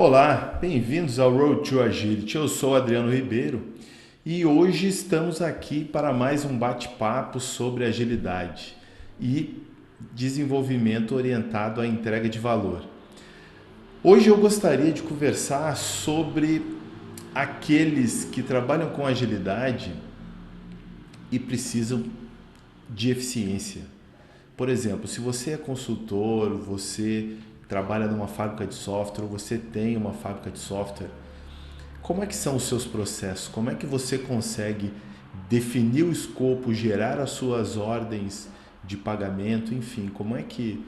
Olá, bem-vindos ao Road to Agility. Eu sou Adriano Ribeiro e hoje estamos aqui para mais um bate-papo sobre agilidade e desenvolvimento orientado à entrega de valor. Hoje eu gostaria de conversar sobre aqueles que trabalham com agilidade e precisam de eficiência. Por exemplo, se você é consultor, você trabalha numa fábrica de software, ou você tem uma fábrica de software, como é que são os seus processos? Como é que você consegue definir o escopo, gerar as suas ordens de pagamento, enfim, como é que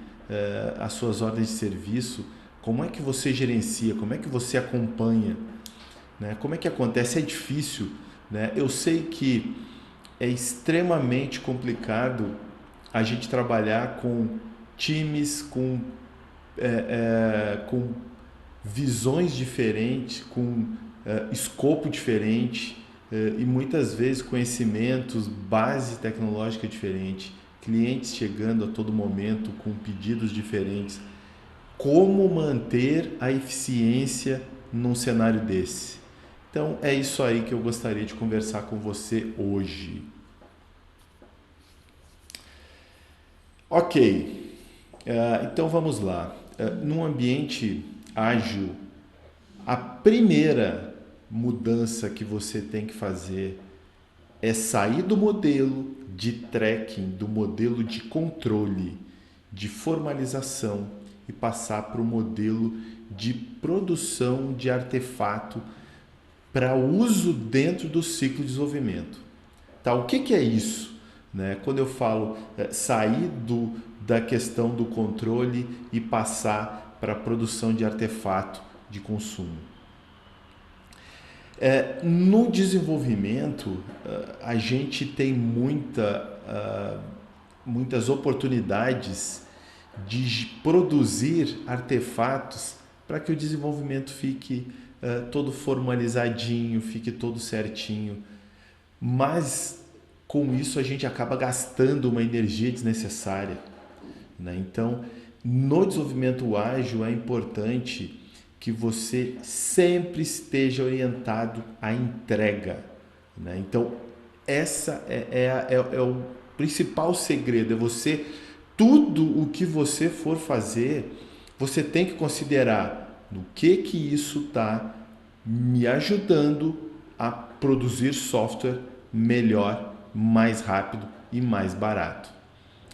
as suas ordens de serviço, como é que você gerencia, como é que você acompanha, né? Como é que acontece? É difícil, né? Eu sei que é extremamente complicado a gente trabalhar com times, com visões diferentes, com escopo diferente e muitas vezes conhecimentos, base tecnológica diferente, clientes chegando a todo momento com pedidos diferentes. Como manter a eficiência num cenário desse? Então é isso aí que eu gostaria de conversar com você hoje. Ok, então vamos lá. Num ambiente ágil, a primeira mudança que você tem que fazer é sair do modelo de tracking, do modelo de controle, de formalização e passar para o modelo de produção de artefato para uso dentro do ciclo de desenvolvimento. Tá? O que é isso? Né? Quando eu falo sair da questão do controle e passar para a produção de artefato de consumo. No desenvolvimento, a gente tem muitas oportunidades de produzir artefatos para que o desenvolvimento fique todo formalizadinho, fique todo certinho. Mas com isso a gente acaba gastando uma energia desnecessária, né? Então, no desenvolvimento ágil é importante que você sempre esteja orientado à entrega, né? Então, essa é o principal segredo, é você, tudo o que você for fazer, você tem que considerar no que isso está me ajudando a produzir software melhor, mais rápido e mais barato,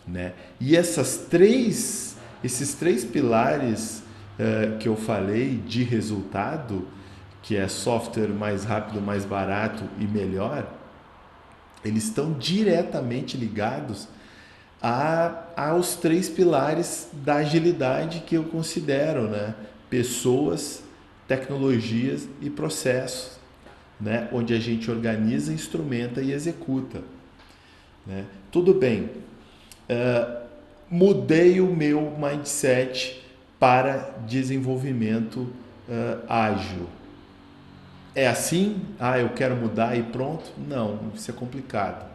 né? E esses três pilares que eu falei de resultado, que é software mais rápido, mais barato e melhor, eles estão diretamente ligados aos três pilares da agilidade que eu considero, né? Pessoas, tecnologias e processos, né? Onde a gente organiza, instrumenta e executa, né? Tudo bem, mudei o meu mindset para desenvolvimento ágil. É assim? Ah, eu quero mudar e pronto? Não, isso é complicado.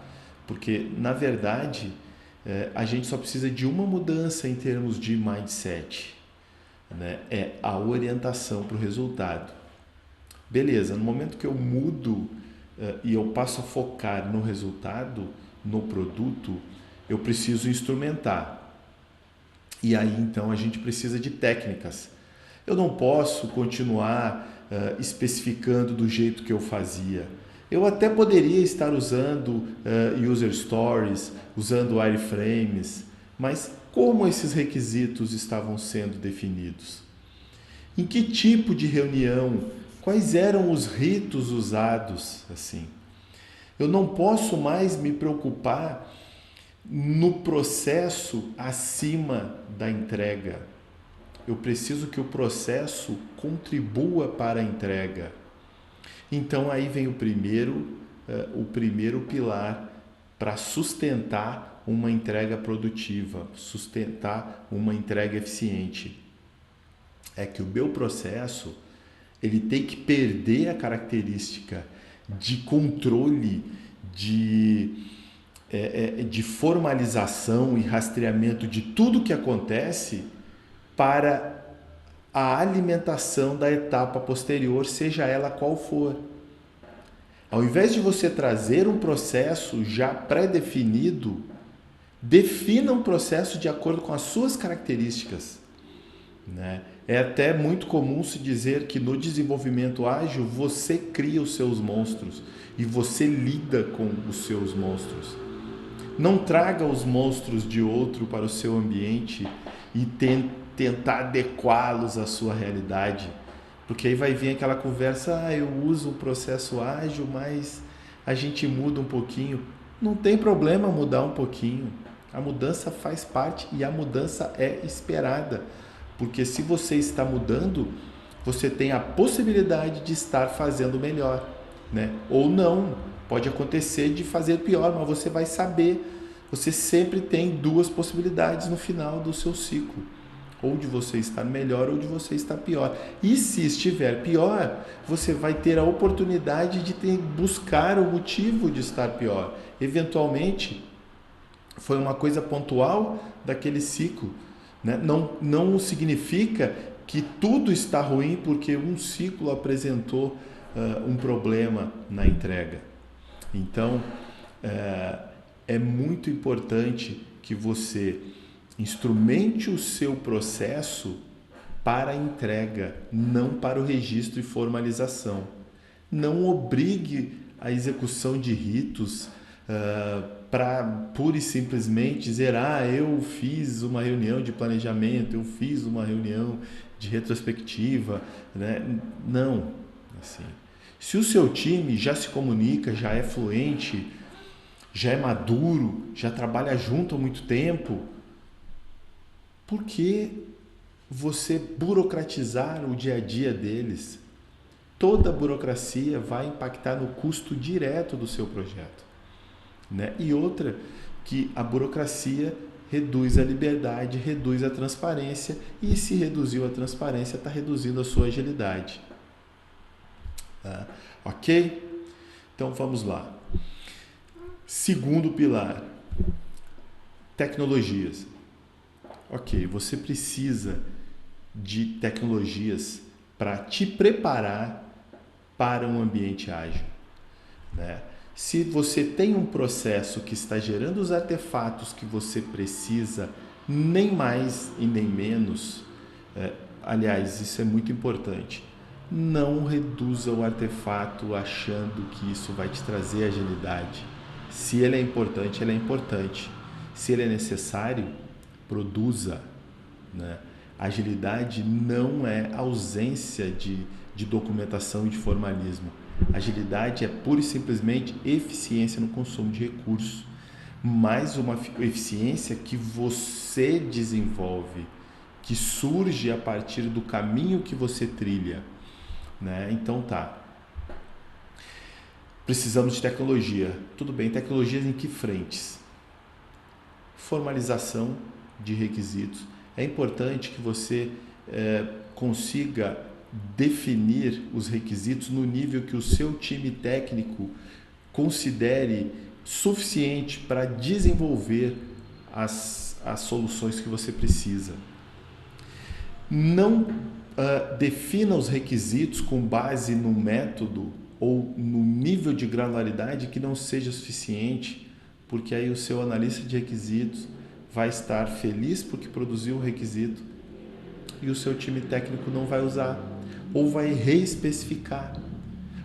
Porque, na verdade, a gente só precisa de uma mudança em termos de mindset, né? É a orientação para o resultado. Beleza, no momento que eu mudo e eu passo a focar no resultado, no produto, eu preciso instrumentar. E aí então a gente precisa de técnicas. Eu não posso continuar especificando do jeito que eu fazia. Eu até poderia estar usando user stories, usando wireframes, mas como esses requisitos estavam sendo definidos? Em que tipo de reunião? Quais eram os ritos usados assim? Eu não posso mais me preocupar no processo acima da entrega. Eu preciso que o processo contribua para a entrega. Então aí vem o primeiro pilar para sustentar uma entrega produtiva, sustentar uma entrega eficiente. É que o meu processo ele tem que perder a característica de controle, de formalização e rastreamento de tudo que acontece para a alimentação da etapa posterior, seja ela qual for. Ao invés de você trazer um processo já pré-definido, defina um processo de acordo com as suas características, né? É até muito comum se dizer que no desenvolvimento ágil você cria os seus monstros e você lida com os seus monstros. Não traga os monstros de outro para o seu ambiente e tentar adequá-los à sua realidade. Porque aí vai vir aquela conversa, eu uso o processo ágil, mas a gente muda um pouquinho. Não tem problema mudar um pouquinho. A mudança faz parte e a mudança é esperada. Porque se você está mudando, você tem a possibilidade de estar fazendo melhor, né? Ou não, pode acontecer de fazer pior, mas você vai saber. Você sempre tem duas possibilidades no final do seu ciclo. Ou de você estar melhor ou de você estar pior. E se estiver pior, você vai ter a oportunidade de buscar o motivo de estar pior. Eventualmente, foi uma coisa pontual daquele ciclo, né? Não significa que tudo está ruim porque um ciclo apresentou um problema na entrega. Então, é muito importante que você instrumente o seu processo para a entrega, não para o registro e formalização. Não obrigue a execução de ritos para pura e simplesmente dizer, eu fiz uma reunião de planejamento, eu fiz uma reunião de retrospectiva, né? Não, assim. Se o seu time já se comunica, já é fluente, já é maduro, já trabalha junto há muito tempo, por que você burocratizar o dia a dia deles? Toda burocracia vai impactar no custo direto do seu projeto, né? E outra, que a burocracia reduz a liberdade, reduz a transparência, e se reduziu a transparência, está reduzindo a sua agilidade. Ok? Então vamos lá. Segundo pilar, tecnologias. Ok, você precisa de tecnologias para te preparar para um ambiente ágil, né? Se você tem um processo que está gerando os artefatos que você precisa, nem mais e nem menos, aliás, isso é muito importante, não reduza o artefato achando que isso vai te trazer agilidade. Se ele é importante, ele é importante. Se ele é necessário, produza, né? Agilidade não é ausência de documentação e de formalismo. Agilidade é pura e simplesmente eficiência no consumo de recursos, mais uma eficiência que você desenvolve, que surge a partir do caminho que você trilha, né? Então tá. Precisamos de tecnologia. Tudo bem, tecnologias em que frentes? Formalização de requisitos. É importante que você consiga definir os requisitos no nível que o seu time técnico considere suficiente para desenvolver as soluções que você precisa. Não defina os requisitos com base no método ou no nível de granularidade que não seja suficiente, porque aí o seu analista de requisitos vai estar feliz porque produziu o requisito e o seu time técnico não vai usar, ou vai reespecificar,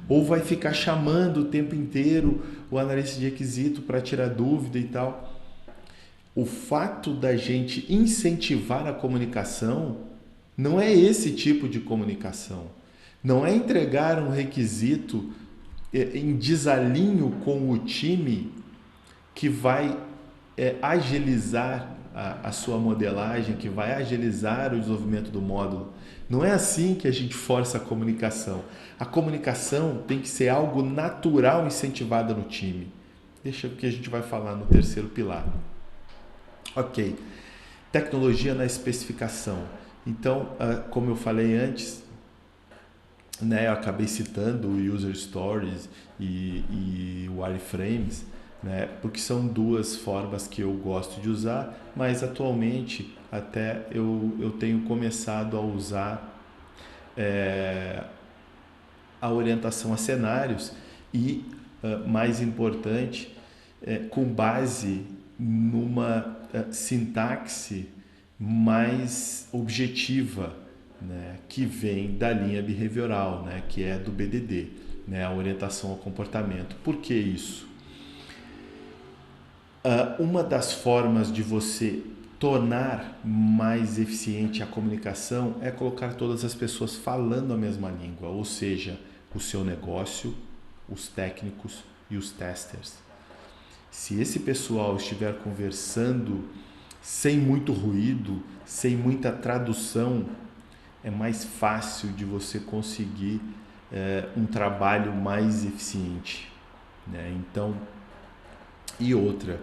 ou vai ficar chamando o tempo inteiro o analista de requisito para tirar dúvida e tal. O fato da gente incentivar a comunicação não é esse tipo de comunicação. Não é entregar um requisito em desalinho com o time que vai agilizar a sua modelagem, que vai agilizar o desenvolvimento do módulo. Não é assim que a gente força a comunicação. A comunicação tem que ser algo natural incentivada no time. Deixa que a gente vai falar no terceiro pilar. Ok. Tecnologia na especificação. Então, como eu falei antes, né, eu acabei citando o User Stories e o Wireframes, né, porque são duas formas que eu gosto de usar, mas atualmente até eu tenho começado a usar a orientação a cenários e, mais importante, com base numa sintaxe mais objetiva, né, que vem da linha behavioral, né, que é do BDD, né, a orientação ao comportamento. Por que isso? Uma das formas de você tornar mais eficiente a comunicação é colocar todas as pessoas falando a mesma língua, ou seja, o seu negócio, os técnicos e os testers. Se esse pessoal estiver conversando sem muito ruído, sem muita tradução, é mais fácil de você conseguir um trabalho mais eficiente, né? Então, e outra,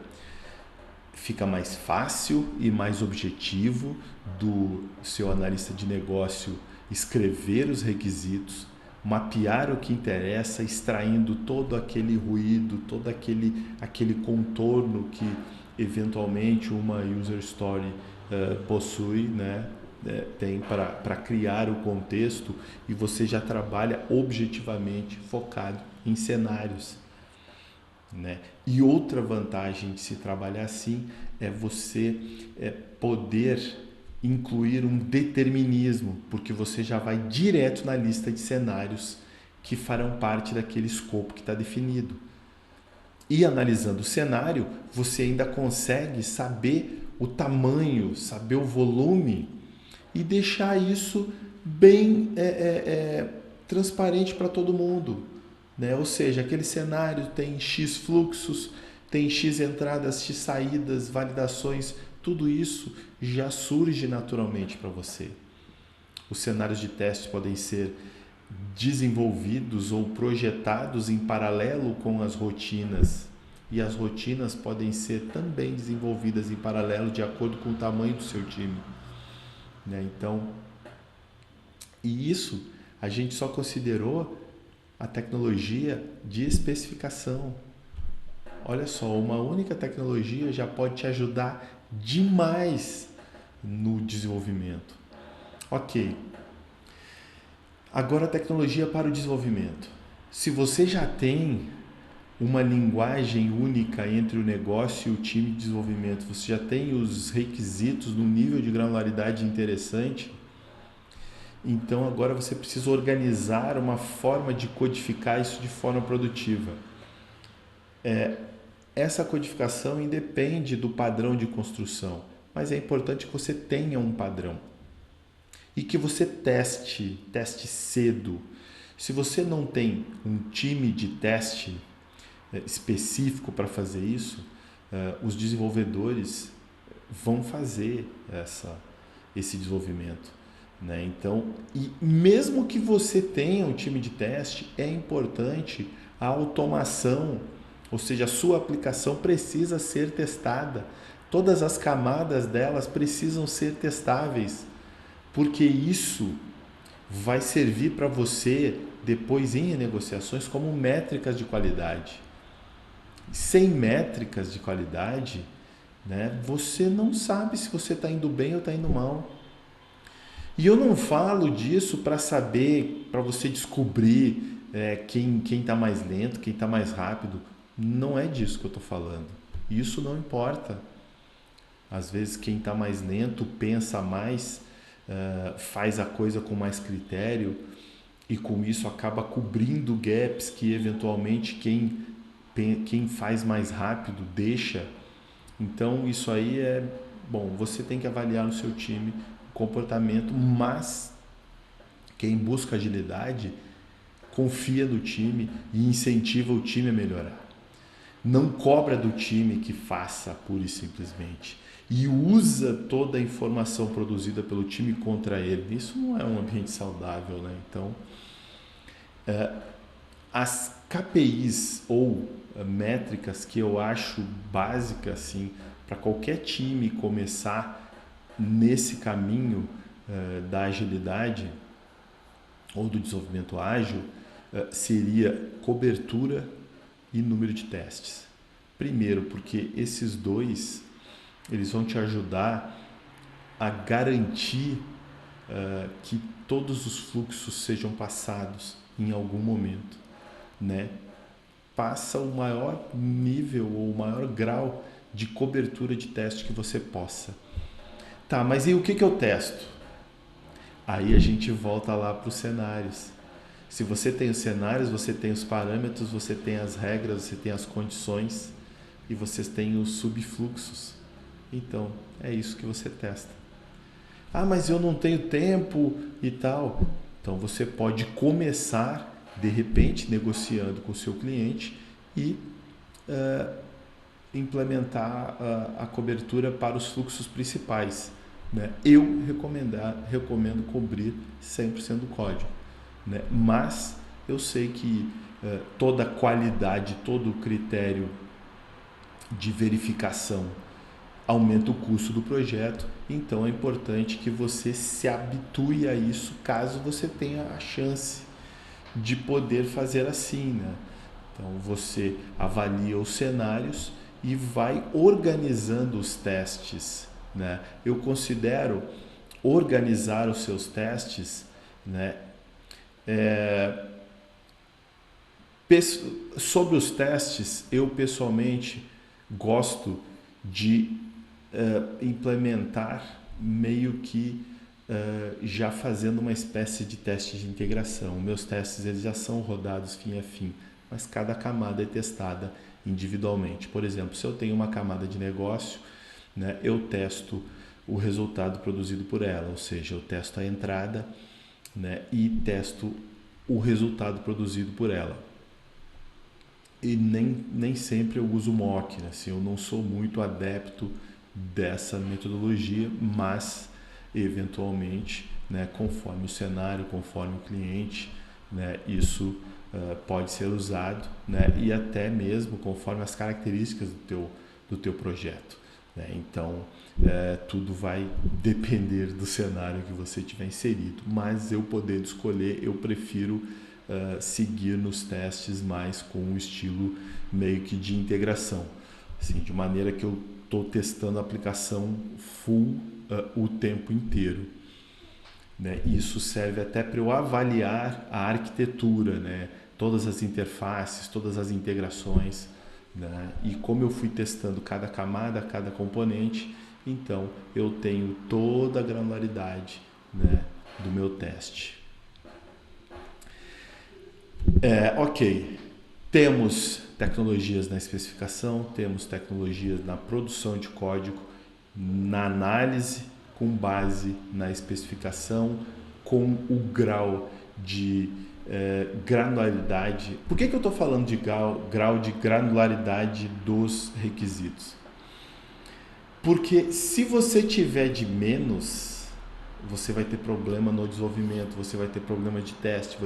fica mais fácil e mais objetivo do seu analista de negócio escrever os requisitos, mapear o que interessa, extraindo todo aquele ruído, todo aquele contorno que eventualmente uma user story possui, né? Tem para criar o contexto, e você já trabalha objetivamente focado em cenários, né? E outra vantagem de se trabalhar assim é você poder incluir um determinismo, porque você já vai direto na lista de cenários que farão parte daquele escopo que está definido. E analisando o cenário, você ainda consegue saber o tamanho, saber o volume e deixar isso bem transparente para todo mundo, né? Ou seja, aquele cenário tem X fluxos, tem X entradas, X saídas, validações, tudo isso já surge naturalmente para você. Os cenários de teste podem ser desenvolvidos ou projetados em paralelo com as rotinas, e as rotinas podem ser também desenvolvidas em paralelo de acordo com o tamanho do seu time, né? Então, e isso a gente só considerou a tecnologia de especificação. Olha só, uma única tecnologia já pode te ajudar demais no desenvolvimento. Ok, agora a tecnologia para o desenvolvimento. Se você já tem uma linguagem única entre o negócio e o time de desenvolvimento, você já tem os requisitos num nível de granularidade interessante, então agora você precisa organizar uma forma de codificar isso de forma produtiva. Essa codificação independe do padrão de construção, mas é importante que você tenha um padrão e que você teste cedo. Se você não tem um time de teste específico para fazer isso, os desenvolvedores vão fazer esse desenvolvimento, né? Então, e mesmo que você tenha um time de teste, é importante a automação, ou seja, a sua aplicação precisa ser testada. Todas as camadas delas precisam ser testáveis, porque isso vai servir para você depois em renegociações como métricas de qualidade. Sem métricas de qualidade, né, você não sabe se você está indo bem ou está indo mal. E eu não falo disso para saber, para você descobrir quem está mais lento, quem está mais rápido. Não é disso que eu estou falando. Isso não importa. Às vezes quem está mais lento pensa mais, faz a coisa com mais critério e com isso acaba cobrindo gaps que eventualmente quem faz mais rápido deixa. Então isso aí você tem que avaliar no seu time o comportamento, mas quem busca agilidade confia no time e incentiva o time a melhorar. Não cobra do time que faça pura e simplesmente e usa toda a informação produzida pelo time contra ele. Isso não é um ambiente saudável, né? Então, as KPIs ou métricas que eu acho básicas assim, para qualquer time começar nesse caminho da agilidade ou do desenvolvimento ágil seria cobertura e número de testes. Primeiro, porque esses dois eles vão te ajudar a garantir que todos os fluxos sejam passados em algum momento, né? Passa o maior nível ou o maior grau de cobertura de teste que você possa. Tá, mas e o que eu testo? Aí a gente volta lá para os cenários. Se você tem os cenários, você tem os parâmetros, você tem as regras, você tem as condições e você tem os subfluxos. Então, é isso que você testa. Ah, mas eu não tenho tempo e tal. Então, você pode começar, de repente, negociando com o seu cliente e implementar a cobertura para os fluxos principais. Né? Eu recomendo cobrir 100% do código. Né? Mas eu sei que toda a qualidade, todo o critério de verificação aumenta o custo do projeto, então é importante que você se habitue a isso caso você tenha a chance de poder fazer assim, né? Então você avalia os cenários e vai organizando os testes, né? Eu considero organizar os seus testes, né? Sobre os testes, eu pessoalmente gosto de implementar meio que já fazendo uma espécie de teste de integração. Meus testes eles já são rodados fim a fim, mas cada camada é testada individualmente. Por exemplo, se eu tenho uma camada de negócio, né, eu testo o resultado produzido por ela, ou seja, eu testo a entrada, né, e testo o resultado produzido por ela. E nem sempre eu uso mock, né? Assim, eu não sou muito adepto dessa metodologia, mas eventualmente, né, conforme o cenário, conforme o cliente, né, isso pode ser usado, né, e até mesmo conforme as características do teu projeto. Né? Então, tudo vai depender do cenário que você tiver inserido, mas eu podendo escolher, eu prefiro seguir nos testes mais com um estilo meio que de integração, assim, de maneira que eu estou testando a aplicação full o tempo inteiro. Né? Isso serve até para eu avaliar a arquitetura, né? Todas as interfaces, todas as integrações, né? E como eu fui testando cada camada, cada componente, então eu tenho toda a granularidade, né, do meu teste. Ok, temos tecnologias na especificação, temos tecnologias na produção de código, na análise com base na especificação, com o grau de granularidade. Por que eu estou falando de grau de granularidade dos requisitos? Porque se você tiver de menos, você vai ter problema no desenvolvimento, você vai ter problema de teste,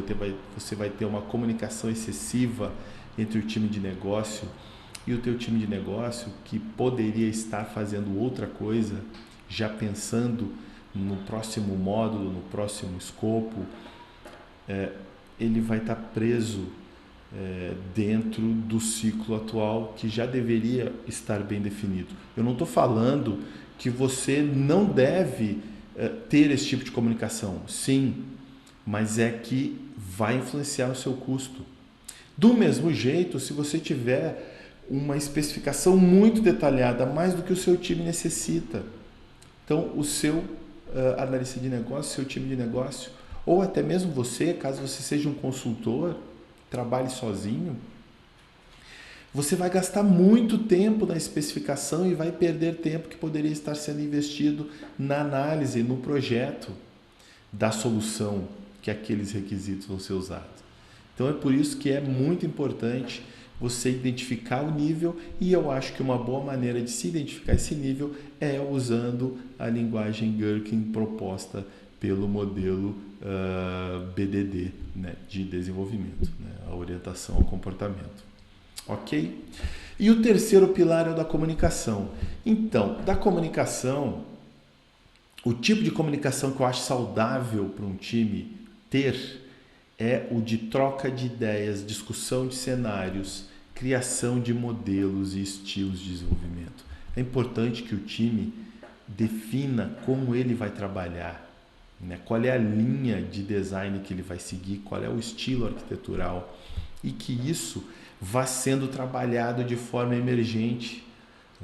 você vai ter uma comunicação excessiva entre o time de negócio e o teu time de negócio, que poderia estar fazendo outra coisa, já pensando no próximo módulo, no próximo escopo, ele vai estar preso dentro do ciclo atual que já deveria estar bem definido. Eu não estou falando que você não deve ter esse tipo de comunicação, sim, mas é que vai influenciar o seu custo. Do mesmo jeito, se você tiver uma especificação muito detalhada, mais do que o seu time necessita, então o seu analista de negócio, seu time de negócio, ou até mesmo você, caso você seja um consultor, trabalhe sozinho, você vai gastar muito tempo na especificação e vai perder tempo que poderia estar sendo investido na análise, no projeto da solução que aqueles requisitos vão ser usados. Então é por isso que é muito importante você identificar o nível, e eu acho que uma boa maneira de se identificar esse nível é usando a linguagem Gherkin proposta pelo modelo BDD, né, de desenvolvimento, né, a orientação ao comportamento. Ok? E o terceiro pilar é o da comunicação. Então, da comunicação, o tipo de comunicação que eu acho saudável para um time ter é o de troca de ideias, discussão de cenários, criação de modelos e estilos de desenvolvimento. É importante que o time defina como ele vai trabalhar, né? Qual é a linha de design que ele vai seguir, qual é o estilo arquitetural, e que isso vá sendo trabalhado de forma emergente,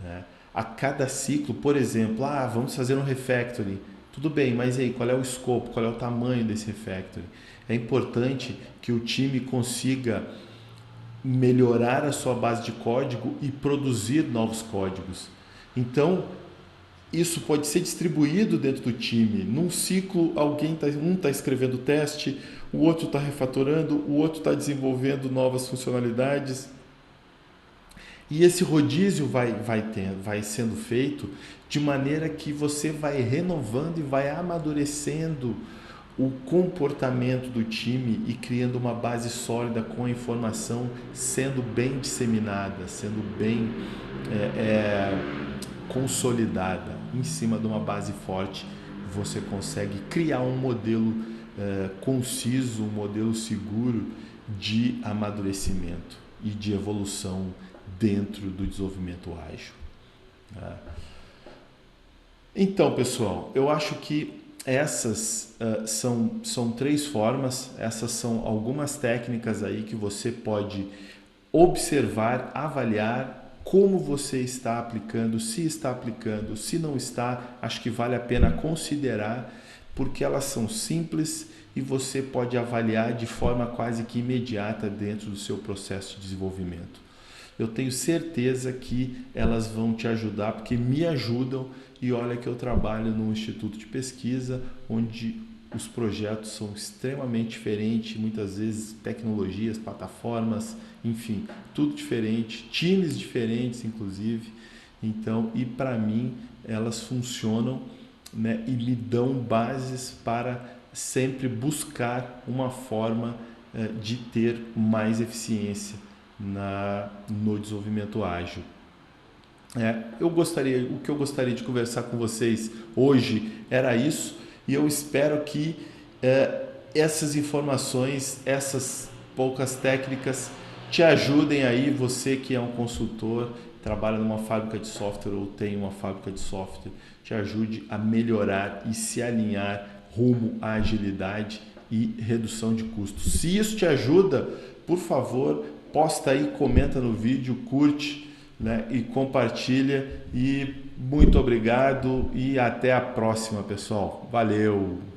né? A cada ciclo, por exemplo, vamos fazer um refactoring. Tudo bem, mas aí, qual é o escopo, qual é o tamanho desse refactoring? É importante que o time consiga melhorar a sua base de código e produzir novos códigos. Então, isso pode ser distribuído dentro do time. Num ciclo, um está escrevendo teste, o outro está refatorando, o outro está desenvolvendo novas funcionalidades. E esse rodízio vai sendo feito de maneira que você vai renovando e vai amadurecendo o comportamento do time e criando uma base sólida com a informação sendo bem disseminada, sendo bem consolidada em cima de uma base forte. Você consegue criar um modelo conciso, um modelo seguro de amadurecimento e de evolução dentro do desenvolvimento ágil. Então, pessoal, eu acho que essas são 3 formas, essas são algumas técnicas aí que você pode observar, avaliar como você está aplicando, se não está, acho que vale a pena considerar, porque elas são simples e você pode avaliar de forma quase que imediata dentro do seu processo de desenvolvimento. Eu tenho certeza que elas vão te ajudar, porque me ajudam, e olha que eu trabalho num instituto de pesquisa onde os projetos são extremamente diferentes, muitas vezes tecnologias, plataformas, enfim, tudo diferente, times diferentes inclusive. Então, e para mim elas funcionam, né, e me dão bases para sempre buscar uma forma de ter mais eficiência no desenvolvimento ágil. O que eu gostaria de conversar com vocês hoje era isso, e eu espero que essas informações, essas poucas técnicas te ajudem aí, você que é um consultor, trabalha numa fábrica de software ou tem uma fábrica de software, te ajude a melhorar e se alinhar rumo à agilidade e redução de custos. Se isso te ajuda, por favor, posta aí, comenta no vídeo, curte, né, e compartilha. E muito obrigado e até a próxima, pessoal. Valeu!